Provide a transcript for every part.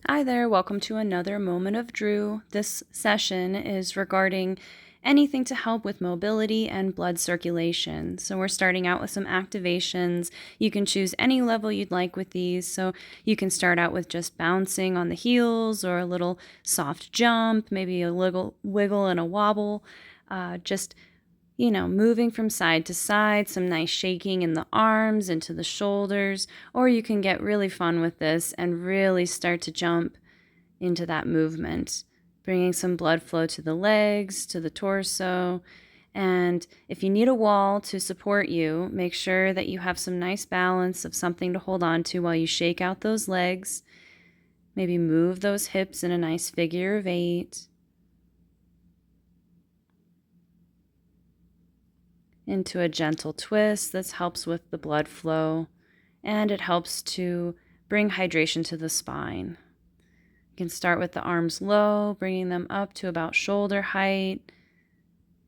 Hi there, welcome to another Moment of Dru. This session is regarding anything to help with mobility and blood circulation. So we're starting out with some activations. You can choose any level you'd like with these. So you can start out with just bouncing on the heels or a little soft jump, maybe a little wiggle and a wobble. Just moving from side to side, some nice shaking in the arms, into the shoulders, or you can get really fun with this and really start to jump into that movement, bringing some blood flow to the legs, to the torso. And if you need a wall to support you, make sure that you have some nice balance of something to hold on to while you shake out those legs. Maybe move those hips in a nice figure of 8. Into a gentle twist. This helps with the blood flow and it helps to bring hydration to the spine. You can start with the arms low, bringing them up to about shoulder height,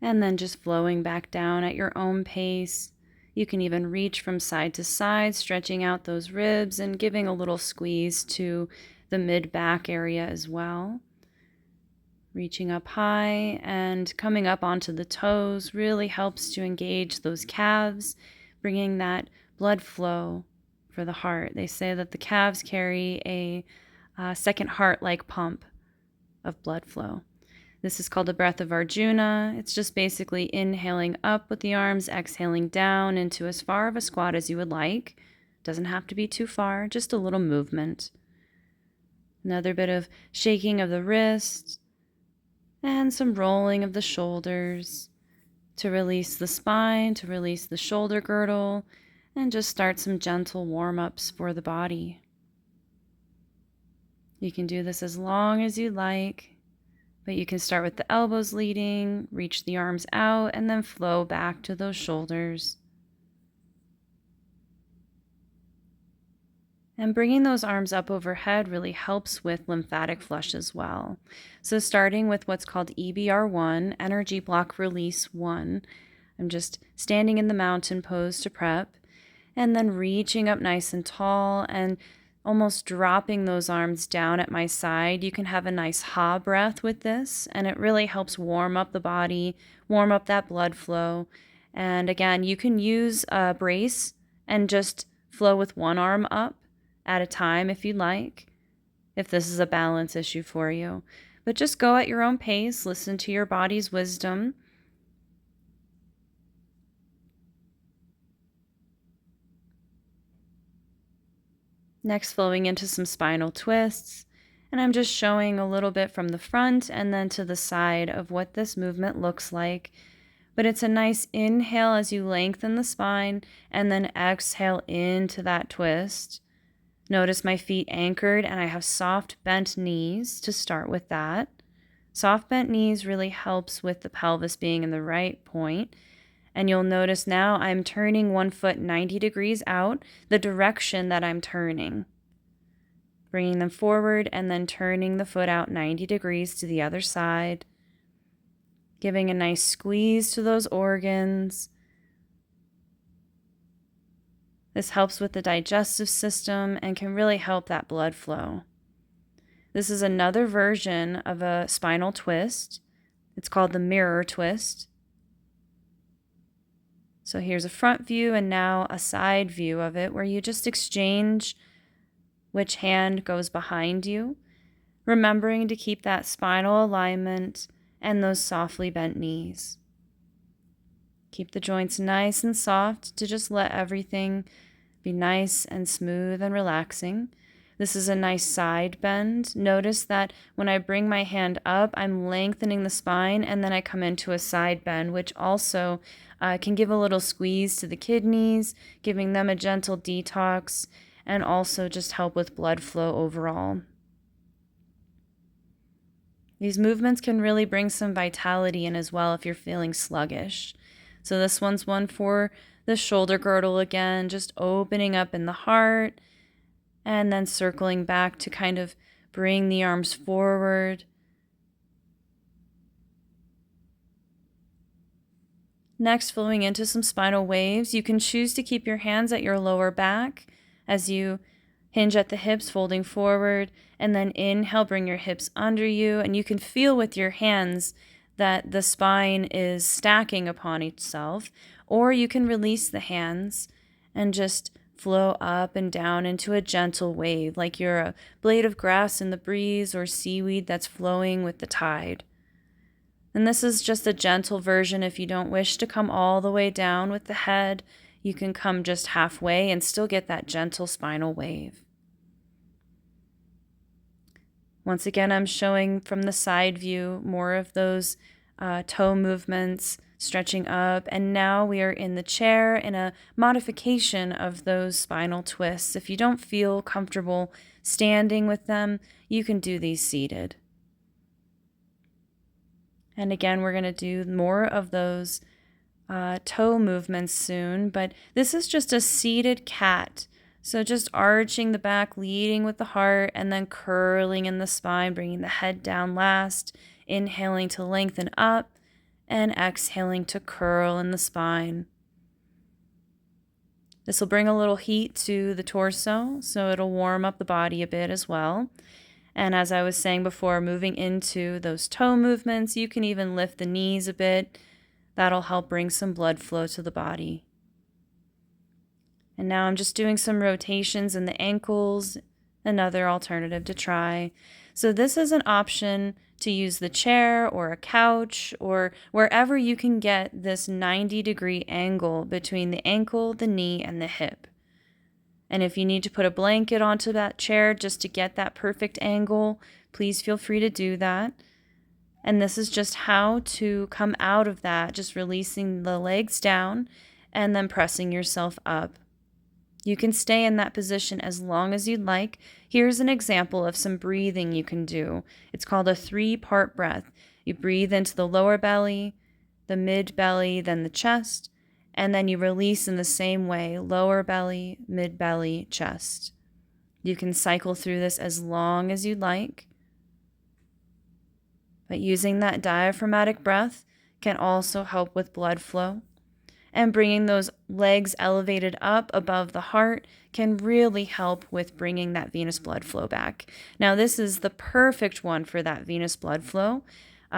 and then just flowing back down at your own pace. You can even reach from side to side, stretching out those ribs and giving a little squeeze to the mid-back area as well. Reaching up high and coming up onto the toes really helps to engage those calves, bringing that blood flow for the heart. They say that the calves carry a second heart-like pump of blood flow. This is called the breath of Arjuna. It's just basically inhaling up with the arms, exhaling down into as far of a squat as you would like. Doesn't have to be too far, just a little movement. Another bit of shaking of the wrists, and some rolling of the shoulders to release the spine, to release the shoulder girdle, and just start some gentle warm-ups for the body. You can do this as long as you like, but you can start with the elbows leading, reach the arms out, and then flow back to those shoulders. And bringing those arms up overhead really helps with lymphatic flush as well. So starting with what's called EBR1, Energy Block Release 1, I'm just standing in the mountain pose to prep, and then reaching up nice and tall and almost dropping those arms down at my side. You can have a nice ha breath with this, and it really helps warm up the body, warm up that blood flow. And again, you can use a brace and just flow with one arm up at a time if you'd like, if this is a balance issue for you. But just go at your own pace, listen to your body's wisdom. Next, flowing into some spinal twists. And I'm just showing a little bit from the front and then to the side of what this movement looks like. But it's a nice inhale as you lengthen the spine and then exhale into that twist. Notice my feet anchored and I have soft bent knees to start with that. Soft bent knees really helps with the pelvis being in the right point. And you'll notice now I'm turning one foot 90 degrees out, the direction that I'm turning. Bringing them forward and then turning the foot out 90 degrees to the other side. Giving a nice squeeze to those organs. This helps with the digestive system and can really help that blood flow. This is another version of a spinal twist. It's called the mirror twist. So here's a front view and now a side view of it where you just exchange which hand goes behind you, remembering to keep that spinal alignment and those softly bent knees. Keep the joints nice and soft to just let everything be nice and smooth and relaxing. This is a nice side bend. Notice that when I bring my hand up, I'm lengthening the spine and then I come into a side bend, which also can give a little squeeze to the kidneys, giving them a gentle detox and also just help with blood flow overall. These movements can really bring some vitality in as well if you're feeling sluggish. So this one's one for the shoulder girdle again, just opening up in the heart and then circling back to kind of bring the arms forward. Next, flowing into some spinal waves. You can choose to keep your hands at your lower back as you Hinge at the hips, folding forward, and then inhale, bring your hips under you, and you can feel with your hands that the spine is stacking upon itself, or you can release the hands and just flow up and down into a gentle wave, like you're a blade of grass in the breeze or seaweed that's flowing with the tide. And this is just a gentle version. If you don't wish to come all the way down with the head, you can come just halfway and still get that gentle spinal wave. Once again, I'm showing from the side view more of those toe movements, stretching up, and now we are in the chair in a modification of those spinal twists. If you don't feel comfortable standing with them, you can do these seated. And again, we're going to do more of those toe movements soon, but this is just a seated cat. So just arching the back, leading with the heart, and then curling in the spine, bringing the head down last, inhaling to lengthen up, and exhaling to curl in the spine. This will bring a little heat to the torso, so it'll warm up the body a bit as well. And as I was saying before, moving into those toe movements, you can even lift the knees a bit. That'll help bring some blood flow to the body. And now I'm just doing some rotations in the ankles, another alternative to try. So this is an option to use the chair or a couch or wherever you can get this 90-degree angle between the ankle, the knee, and the hip. And if you need to put a blanket onto that chair just to get that perfect angle, please feel free to do that. And this is just how to come out of that, just releasing the legs down and then pressing yourself up. You can stay in that position as long as you'd like. Here's an example of some breathing you can do. It's called a 3-part breath. You breathe into the lower belly, the mid belly, then the chest, and then you release in the same way, lower belly, mid belly, chest. You can cycle through this as long as you'd like. But using that diaphragmatic breath can also help with blood flow. And bringing those legs elevated up above the heart can really help with bringing that venous blood flow back. Now, this is the perfect one for that venous blood flow.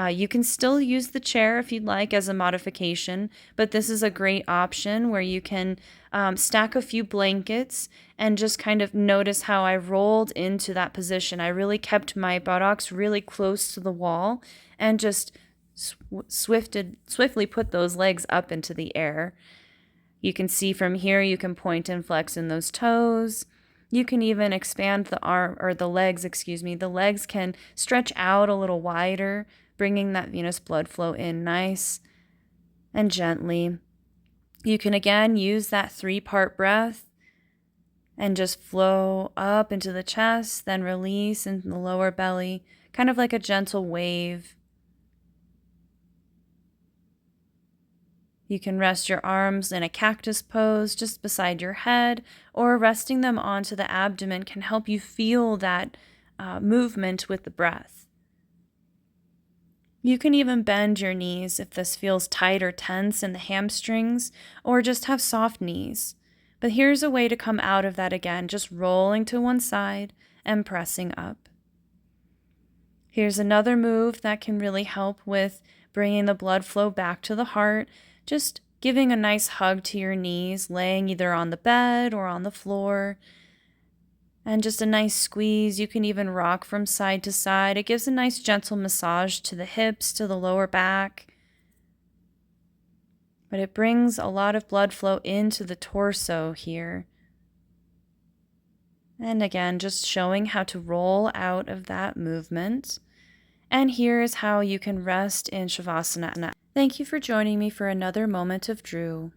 You can still use the chair if you'd like as a modification, but this is a great option where you can stack a few blankets and just kind of notice how I rolled into that position. I really kept my buttocks really close to the wall and just swiftly put those legs up into the air. You can see from here, you can point and flex in those toes. You can even expand the arm or the legs, The legs can stretch out a little wider, bringing that venous blood flow in nice and gently. You can again use that 3-part breath and just flow up into the chest, then release into the lower belly, kind of like a gentle wave. You can rest your arms in a cactus pose just beside your head, or resting them onto the abdomen can help you feel that movement with the breath. You can even bend your knees if this feels tight or tense in the hamstrings, or just have soft knees. But here's a way to come out of that again, just rolling to one side and pressing up. Here's another move that can really help with bringing the blood flow back to the heart. Just giving a nice hug to your knees, laying either on the bed or on the floor, and just a nice squeeze. You can even rock from side to side. It gives a nice gentle massage to the hips, to the lower back, but it brings a lot of blood flow into the torso here. And again, just showing how to roll out of that movement. And here is how you can rest in Shavasana. Thank you for joining me for another moment of Dru.